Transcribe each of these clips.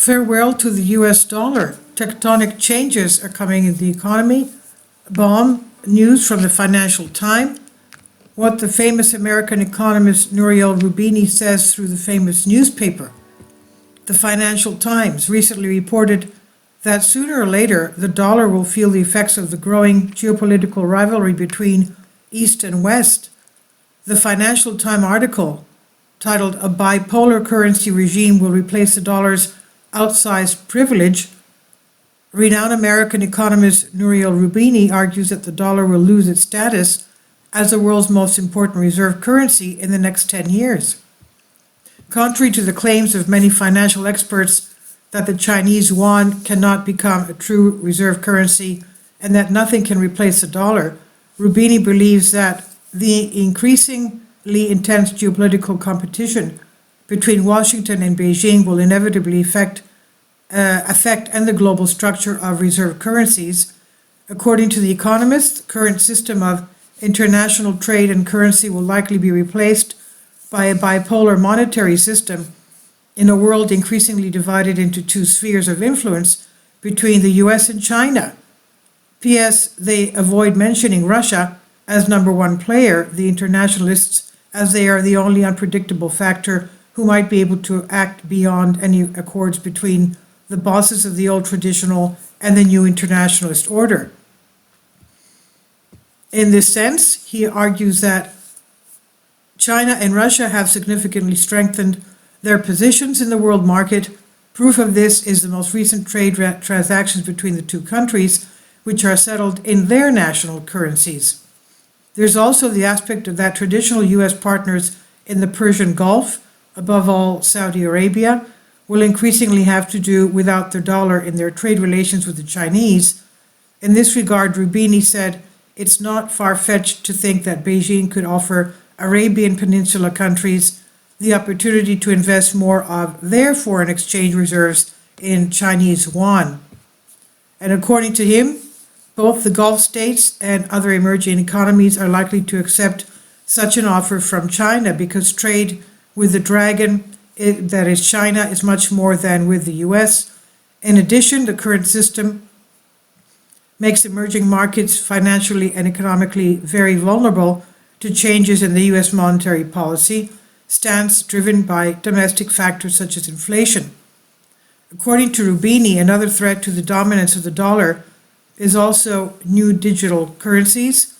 Farewell to the US dollar. Tectonic changes are coming in the economy. Bomb news from the Financial Times. What the famous American economist Nouriel Roubini says through the famous newspaper. The Financial Times recently reported that sooner or later the dollar will feel the effects of the growing geopolitical rivalry between East and West. The Financial Times article titled "A Bipolar Currency Regime Will Replace the Dollar's Outsized Privilege." Renowned American economist Nouriel Roubini argues that the dollar will lose its status as the world's most important reserve currency in the next 10 years. Contrary to the claims of many financial experts that the Chinese yuan cannot become a true reserve currency and that nothing can replace the dollar, Roubini believes that the increasingly intense geopolitical competition between Washington and Beijing will inevitably affect the global structure of reserve currencies. According to The Economist, the current system of international trade and currency will likely be replaced by a bipolar monetary system in a world increasingly divided into two spheres of influence between the US and China. P.S. They avoid mentioning Russia as number one player, the internationalists, as they are the only unpredictable factor who might be able to act beyond any accords between the bosses of the old traditional and the new internationalist order. In this sense, he argues that China and Russia have significantly strengthened their positions in the world market. Proof of this is the most recent trade transactions between the two countries, which are settled in their national currencies. There's also the aspect of that traditional U.S. partners in the Persian Gulf, above all Saudi Arabia, will increasingly have to do without their dollar in their trade relations with the Chinese. In this regard, Roubini said, "It's not far-fetched to think that Beijing could offer Arabian Peninsula countries the opportunity to invest more of their foreign exchange reserves in Chinese yuan." And according to him, both the Gulf states and other emerging economies are likely to accept such an offer from China because trade with the dragon, that is China, is much more than with the US. In addition, the current system makes emerging markets financially and economically very vulnerable to changes in the US monetary policy stance driven by domestic factors such as inflation. According to Roubini, another threat to the dominance of the dollar is also new digital currencies.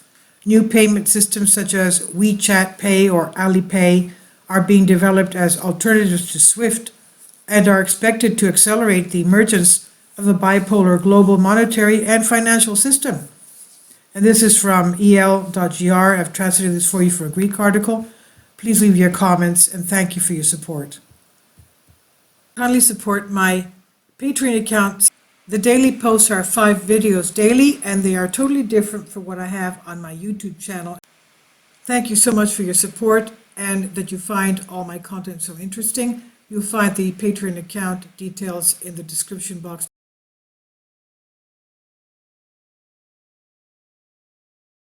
New payment systems such as WeChat Pay or Alipay are being developed as alternatives to SWIFT and are expected to accelerate the emergence of a bipolar global monetary and financial system. And this is from el.gr. I've translated this for you for a Greek article. Please leave your comments and thank you for your support. Kindly support my Patreon account. The daily posts are 5 videos daily and they are totally different from what I have on my YouTube channel. Thank you so much for your support and that you find all my content so interesting. You'll find the Patreon account details in the description box.